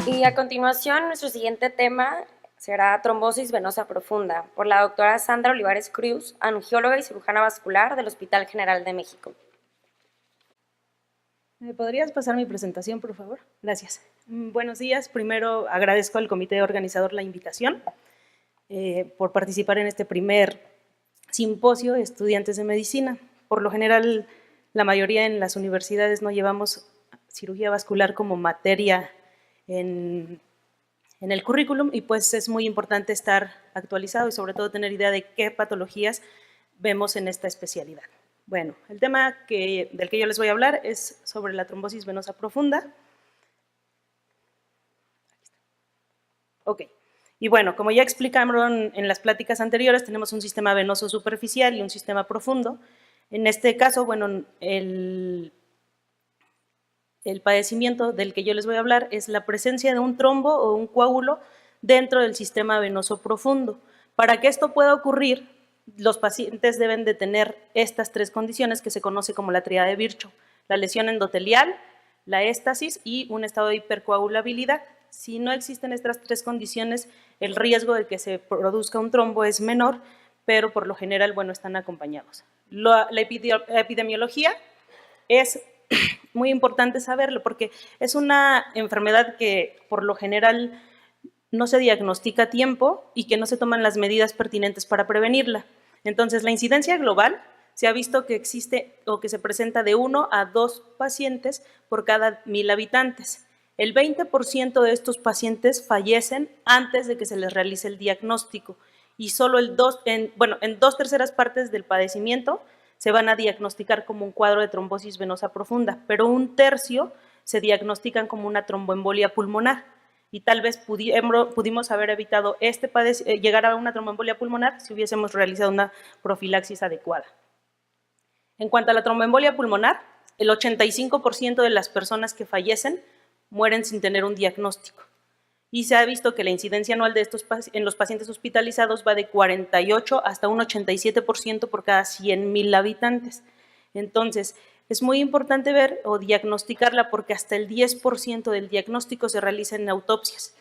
Y a continuación, nuestro siguiente tema será trombosis venosa profunda, por la doctora Sandra Olivares Cruz, angióloga y cirujana vascular del Hospital General de México. ¿Me podrías pasar mi presentación, por favor? Gracias. Buenos días. Primero agradezco al comité organizador la invitación por participar en este primer simposio de estudiantes de medicina. Por lo general, la mayoría en las universidades no llevamos cirugía vascular como materia en el currículum y pues es muy importante estar actualizado y sobre todo tener idea de qué patologías vemos en esta especialidad. Bueno, el tema del que yo les voy a hablar es sobre la trombosis venosa profunda. Ok, y bueno, como ya explicaron en las pláticas anteriores, tenemos un sistema venoso superficial y un sistema profundo. En este caso, bueno, el padecimiento del que yo les voy a hablar es la presencia de un trombo o un coágulo dentro del sistema venoso profundo. Para que esto pueda ocurrir, los pacientes deben de tener estas tres condiciones que se conoce como la tríada de Virchow: la lesión endotelial, la éstasis y un estado de hipercoagulabilidad. Si no existen estas tres condiciones, el riesgo de que se produzca un trombo es menor, pero por lo general, bueno, están acompañados. La epidemiología es muy importante saberlo porque es una enfermedad que por lo general no se diagnostica a tiempo y que no se toman las medidas pertinentes para prevenirla. Entonces, la incidencia global se ha visto que existe o que se presenta de 1 a 2 pacientes por cada 1000 habitantes. El 20% de estos pacientes fallecen antes de que se les realice el diagnóstico y solo en 2/3 partes del padecimiento se van a diagnosticar como un cuadro de trombosis venosa profunda, pero 1/3 se diagnostican como una tromboembolia pulmonar. Y tal vez pudimos haber evitado llegar a una tromboembolia pulmonar si hubiésemos realizado una profilaxis adecuada. En cuanto a la tromboembolia pulmonar, el 85% de las personas que fallecen mueren sin tener un diagnóstico. Y se ha visto que la incidencia anual de en los pacientes hospitalizados va de 48 hasta un 87% por cada 100,000 habitantes. Entonces, es muy importante ver o diagnosticarla porque hasta el 10% del diagnóstico se realiza en autopsias.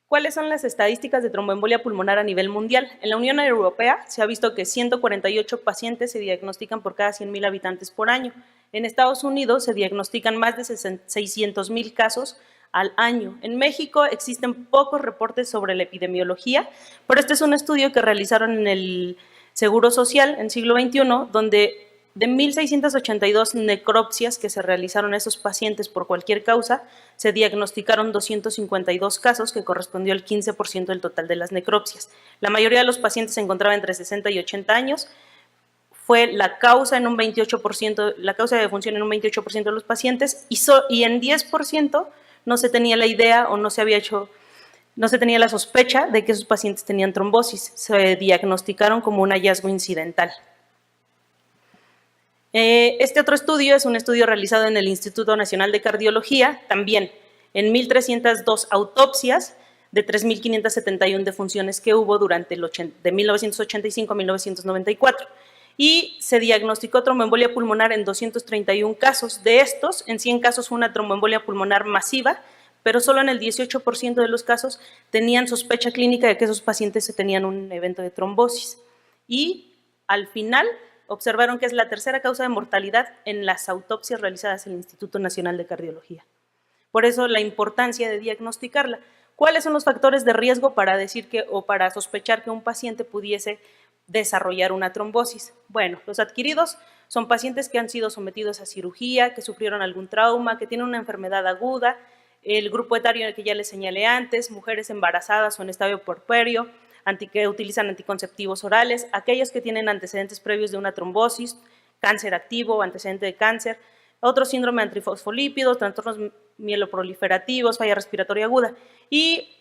¿Cuáles son las estadísticas de tromboembolia pulmonar a nivel mundial? En la Unión Europea se ha visto que 148 pacientes se diagnostican por cada 100,000 habitantes por año. En Estados Unidos se diagnostican más de 600,000 casos al año. En México existen pocos reportes sobre la epidemiología, pero este es un estudio que realizaron en el Seguro Social en siglo XXI, donde de 1,682 necropsias que se realizaron a esos pacientes por cualquier causa, se diagnosticaron 252 casos, que correspondió al 15% del total de las necropsias. La mayoría de los pacientes se encontraba entre 60 y 80 años. Fue la causa en un 28%, la causa de defunción en un 28% de los pacientes, y en 10% no se tenía la idea o no se tenía la sospecha de que esos pacientes tenían trombosis. Se diagnosticaron como un hallazgo incidental. Este otro estudio es un estudio realizado en el Instituto Nacional de Cardiología, también en 1,302 autopsias de 3,571 defunciones que hubo durante de 1985 a 1994. Y se diagnosticó tromboembolia pulmonar en 231 casos. De estos, en 100 casos fue una tromboembolia pulmonar masiva, pero solo en el 18% de los casos tenían sospecha clínica de que esos pacientes tenían un evento de trombosis. Y al final observaron que es la tercera causa de mortalidad en las autopsias realizadas en el Instituto Nacional de Cardiología. Por eso la importancia de diagnosticarla. ¿Cuáles son los factores de riesgo para decir o para sospechar que un paciente pudiese desarrollar una trombosis? Bueno, los adquiridos son pacientes que han sido sometidos a cirugía, que sufrieron algún trauma, que tienen una enfermedad aguda. El grupo etario que ya les señalé antes, mujeres embarazadas o en estadio puerperio, que utilizan anticonceptivos orales, aquellos que tienen antecedentes previos de una trombosis, cáncer activo, antecedente de cáncer, otro síndrome de antifosfolípidos, trastornos mieloproliferativos, falla respiratoria aguda. Y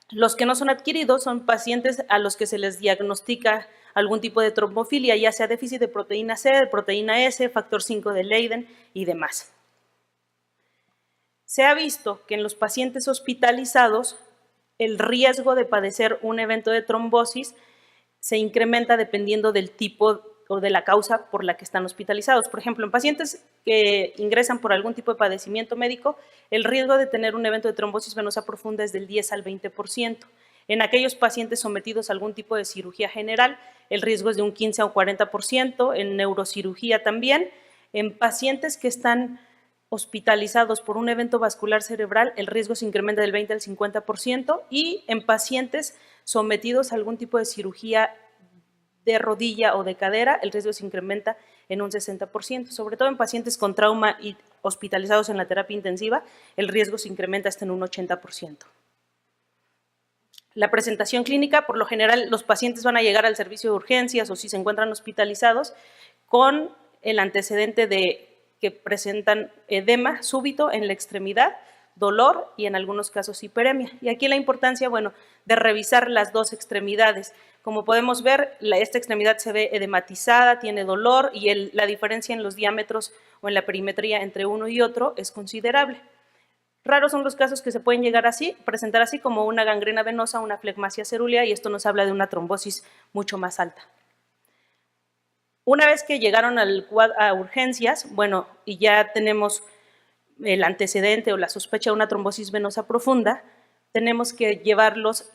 los que no son adquiridos son pacientes a los que se les diagnostica algún tipo de trombofilia, ya sea déficit de proteína C, de proteína S, factor 5 de Leiden y demás. Se ha visto que en los pacientes hospitalizados el riesgo de padecer un evento de trombosis se incrementa dependiendo del tipo o de la causa por la que están hospitalizados. Por ejemplo, en pacientes que ingresan por algún tipo de padecimiento médico, el riesgo de tener un evento de trombosis venosa profunda es del 10 al 20%. En aquellos pacientes sometidos a algún tipo de cirugía general, el riesgo es de un 15 o 40%, en neurocirugía también. En pacientes que están hospitalizados por un evento vascular cerebral, el riesgo se incrementa del 20 al 50%, y en pacientes sometidos a algún tipo de cirugía de rodilla o de cadera, el riesgo se incrementa en un 60%, sobre todo en pacientes con trauma y hospitalizados en la terapia intensiva, el riesgo se incrementa hasta en un 80%. La presentación clínica, por lo general, los pacientes van a llegar al servicio de urgencias o si se encuentran hospitalizados con el antecedente de que presentan edema súbito en la extremidad, dolor y en algunos casos hiperemia. Y aquí la importancia, bueno, de revisar las dos extremidades. Como podemos ver, esta extremidad se ve edematizada, tiene dolor y la diferencia en los diámetros o en la perimetría entre uno y otro es considerable. Raros son los casos que se pueden llegar así, presentar así como una gangrena venosa, una flegmasia cerúlea, y esto nos habla de una trombosis mucho más alta. Una vez que llegaron a urgencias, bueno, y ya tenemos el antecedente o la sospecha de una trombosis venosa profunda, tenemos que llevarlos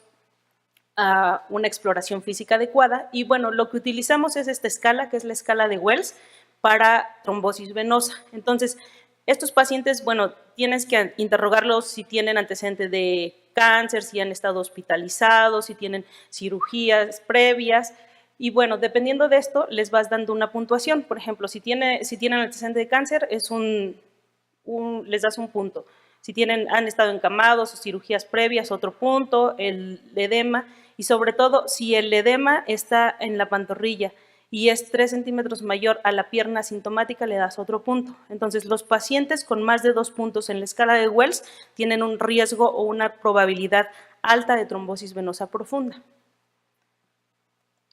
a una exploración física adecuada, y bueno, lo que utilizamos es esta escala, que es la escala de Wells, para trombosis venosa. Entonces, estos pacientes, bueno, tienes que interrogarlos si tienen antecedentes de cáncer, si han estado hospitalizados, si tienen cirugías previas, y bueno, dependiendo de esto, les vas dando una puntuación. Por ejemplo, si tienen antecedente de cáncer, les das un punto. Si han estado encamados o cirugías previas, otro punto, el edema, y sobre todo, si el edema está en la pantorrilla y es 3 centímetros mayor a la pierna asintomática, le das otro punto. Entonces, los pacientes con más de 2 puntos en la escala de Wells tienen un riesgo o una probabilidad alta de trombosis venosa profunda.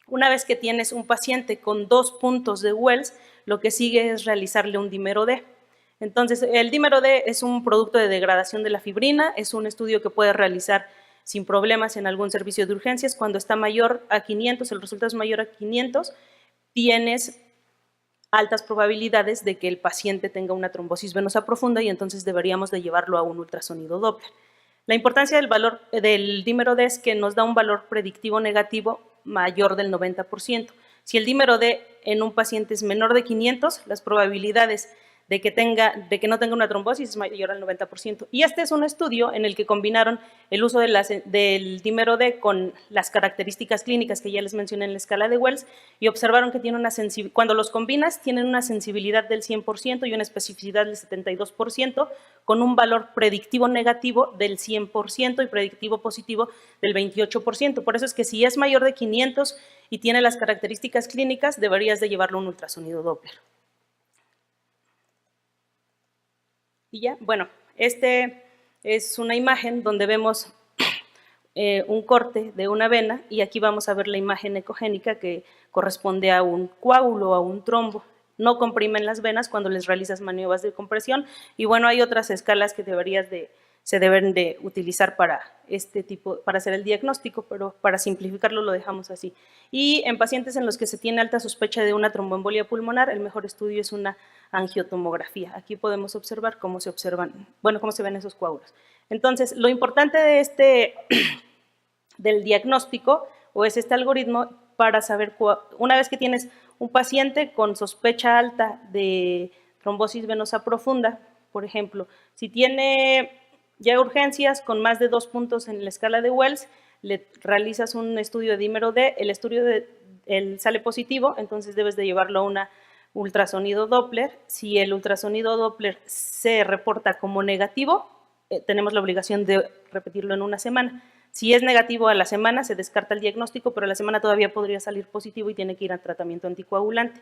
Una vez que tienes un paciente con 2 puntos de Wells, lo que sigue es realizarle un dímero D. Entonces, el dímero D es un producto de degradación de la fibrina, es un estudio que puedes realizar sin problemas en algún servicio de urgencias. Cuando está mayor a 500, el resultado es mayor a 500, tienes altas probabilidades de que el paciente tenga una trombosis venosa profunda y entonces deberíamos de llevarlo a un ultrasonido Doppler. La importancia del valor del dímero D es que nos da un valor predictivo negativo mayor del 90%. Si el dímero D en un paciente es menor de 500, las probabilidades de que no tenga una trombosis es mayor al 90%. Y este es un estudio en el que combinaron el uso del dímero D con las características clínicas que ya les mencioné en la escala de Wells, y observaron que cuando los combinas tienen una sensibilidad del 100% y una especificidad del 72%, con un valor predictivo negativo del 100% y predictivo positivo del 28%. Por eso es que si es mayor de 500 y tiene las características clínicas, deberías de llevarlo a un ultrasonido Doppler. Y ya, bueno, este es una imagen donde vemos un corte de una vena, y aquí vamos a ver la imagen ecogénica que corresponde a un coágulo, a un trombo. No comprimen las venas cuando les realizas maniobras de compresión, y bueno, hay otras escalas que se deben de utilizar para hacer el diagnóstico, pero para simplificarlo lo dejamos así. Y en pacientes en los que se tiene alta sospecha de una tromboembolia pulmonar, el mejor estudio es una angiotomografía. Aquí podemos observar cómo se ven esos coágulos. Entonces, lo importante del diagnóstico, o es este algoritmo para saber, una vez que tienes un paciente con sospecha alta de trombosis venosa profunda, por ejemplo, si tiene ya urgencias con más de 2 puntos en la escala de Wells, le realizas un estudio de dímero D, el sale positivo, entonces debes de llevarlo a una ultrasonido Doppler. Si el ultrasonido Doppler se reporta como negativo, tenemos la obligación de repetirlo en una semana. Si es negativo a la semana, se descarta el diagnóstico, pero a la semana todavía podría salir positivo y tiene que ir a tratamiento anticoagulante.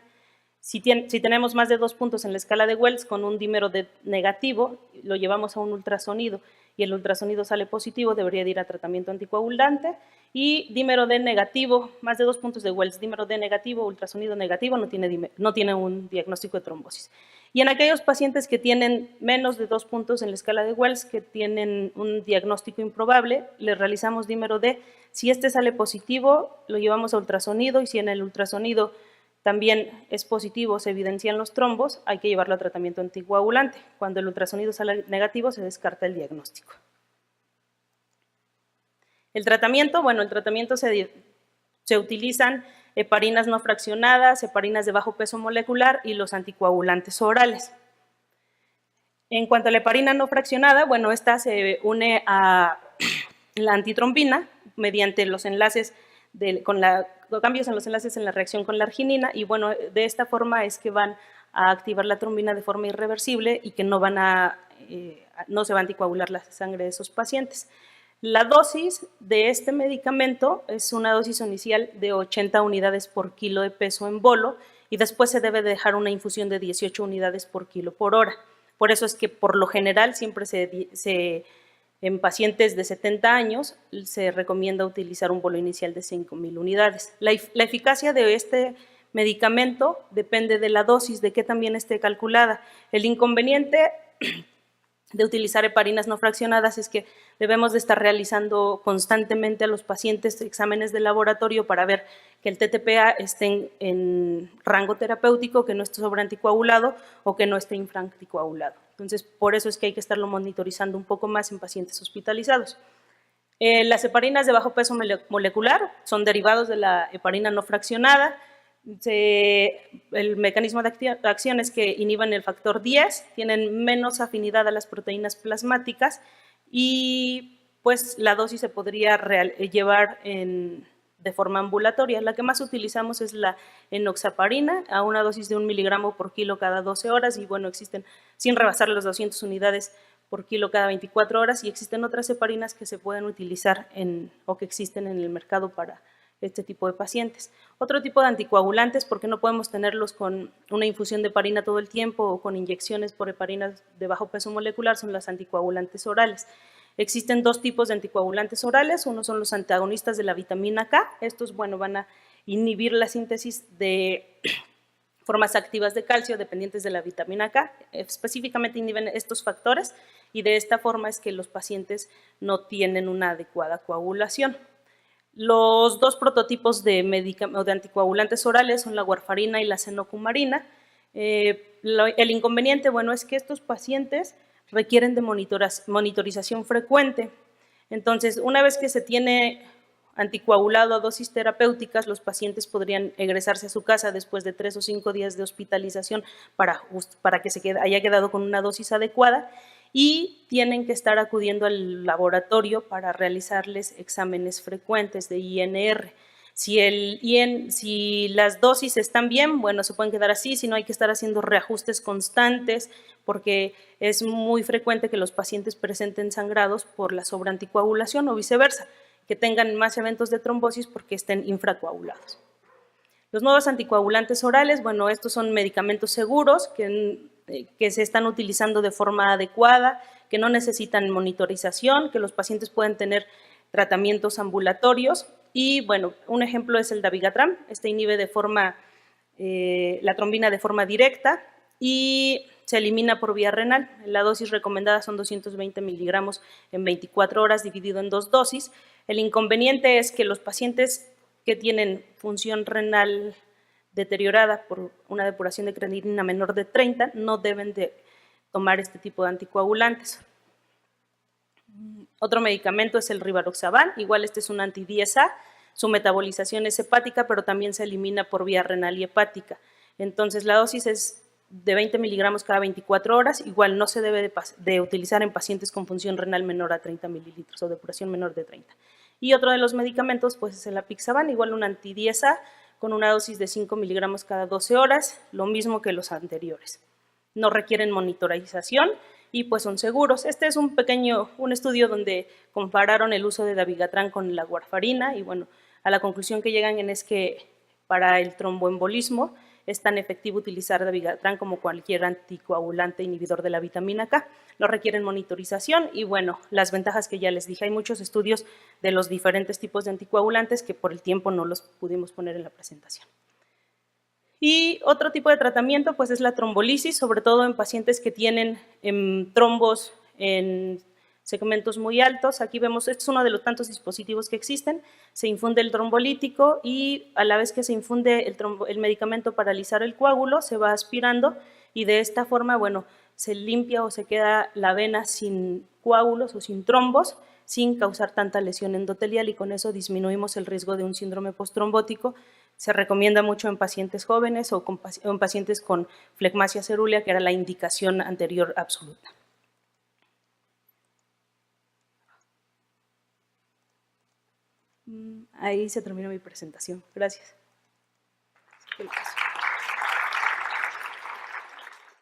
Si tenemos más de 2 puntos en la escala de Wells con un dímero D negativo, lo llevamos a un ultrasonido y el ultrasonido sale positivo, debería de ir a tratamiento anticoagulante. Y dímero D negativo, más de 2 puntos de Wells, dímero D negativo, ultrasonido negativo, no tiene un diagnóstico de trombosis. Y en aquellos pacientes que tienen menos de 2 puntos en la escala de Wells, que tienen un diagnóstico improbable, les realizamos dímero D. Si este sale positivo, lo llevamos a ultrasonido, y si en el ultrasonido también es positivo, se evidencian los trombos, hay que llevarlo a tratamiento anticoagulante. Cuando el ultrasonido sale negativo, se descarta el diagnóstico. El tratamiento, bueno, el tratamiento se utilizan heparinas no fraccionadas, heparinas de bajo peso molecular y los anticoagulantes orales. En cuanto a la heparina no fraccionada, bueno, esta se une a la antitrombina mediante los enlaces cambios en los enlaces en la reacción con la arginina, y bueno, de esta forma es que van a activar la trombina de forma irreversible y que no se va a anticoagular la sangre de esos pacientes. La dosis de este medicamento es una dosis inicial de 80 unidades por kilo de peso en bolo, y después se debe dejar una infusión de 18 unidades por kilo por hora. Por eso es que por lo general siempre en pacientes de 70 años se recomienda utilizar un bolo inicial de 5,000 unidades. La eficacia de este medicamento depende de la dosis, de qué también esté calculada. El inconveniente de utilizar heparinas no fraccionadas es que debemos de estar realizando constantemente a los pacientes exámenes de laboratorio para ver que el TTPA esté en rango terapéutico, que no esté sobreanticoagulado o que no esté infraanticoagulado. Entonces, por eso es que hay que estarlo monitorizando un poco más en pacientes hospitalizados. Las heparinas de bajo peso molecular son derivados de la heparina no fraccionada. El mecanismo de acción es que inhiben el factor 10, tienen menos afinidad a las proteínas plasmáticas, y pues la dosis se podría llevar de forma ambulatoria. La que más utilizamos es la enoxaparina, a una dosis de 1 miligramo por kilo cada 12 horas, y bueno, existen sin rebasar las 200 unidades por kilo cada 24 horas, y existen otras heparinas que se pueden utilizar o que existen en el mercado para este tipo de pacientes. Otro tipo de anticoagulantes, porque no podemos tenerlos con una infusión de heparina todo el tiempo o con inyecciones por heparinas de bajo peso molecular, son las anticoagulantes orales. Existen dos tipos de anticoagulantes orales, uno son los antagonistas de la vitamina K, estos, bueno, van a inhibir la síntesis de formas activas de calcio dependientes de la vitamina K, específicamente inhiben estos factores, y de esta forma es que los pacientes no tienen una adecuada coagulación. Los dos prototipos de anticoagulantes orales son la warfarina y la cenocumarina. El inconveniente, bueno, es que estos pacientes requieren de monitorización frecuente. Entonces, una vez que se tiene anticoagulado a dosis terapéuticas, los pacientes podrían egresarse a su casa después de 3 o 5 días de hospitalización para que haya quedado con una dosis adecuada, y tienen que estar acudiendo al laboratorio para realizarles exámenes frecuentes de INR. Si las dosis están bien, bueno, se pueden quedar así, si no hay que estar haciendo reajustes constantes, porque es muy frecuente que los pacientes presenten sangrados por la sobreanticoagulación o viceversa, que tengan más eventos de trombosis porque estén infracoagulados. Los nuevos anticoagulantes orales, bueno, estos son medicamentos seguros que se están utilizando de forma adecuada, que no necesitan monitorización, que los pacientes pueden tener tratamientos ambulatorios, y bueno, un ejemplo es el dabigatran. Este inhibe la trombina de forma directa y se elimina por vía renal. La dosis recomendada son 220 miligramos en 24 horas dividido en 2 dosis. El inconveniente es que los pacientes que tienen función renal deteriorada por una depuración de creatinina menor de 30 no deben de tomar este tipo de anticoagulantes. Otro medicamento es el rivaroxaban, igual este es un anti-10A, su metabolización es hepática, pero también se elimina por vía renal y hepática. Entonces la dosis es de 20 miligramos cada 24 horas, igual no se debe de utilizar en pacientes con función renal menor a 30 mililitros o depuración menor de 30. Y otro de los medicamentos pues es el apixaban, igual un anti-10A, con una dosis de 5 miligramos cada 12 horas, lo mismo que los anteriores. No requieren monitorización y pues son seguros. Este es un estudio donde compararon el uso de dabigatran con la warfarina, y bueno, a la conclusión que llegan es que para el tromboembolismo es tan efectivo utilizar dabigatran como cualquier anticoagulante inhibidor de la vitamina K. No requieren monitorización y bueno, las ventajas que ya les dije, hay muchos estudios de los diferentes tipos de anticoagulantes que por el tiempo no los pudimos poner en la presentación. Y otro tipo de tratamiento pues es la trombolisis, sobre todo en pacientes que tienen trombos en segmentos muy altos. Aquí vemos, este es uno de los tantos dispositivos que existen, se infunde el trombolítico y a la vez que se infunde el medicamento para alisar el coágulo, se va aspirando y de esta forma, bueno, se limpia o se queda la vena sin coágulos o sin trombos, sin causar tanta lesión endotelial y con eso disminuimos el riesgo de un síndrome postrombótico. Se recomienda mucho en pacientes jóvenes o en pacientes con flegmasia cerúlea, que era la indicación anterior absoluta. Ahí se terminó mi presentación. Gracias.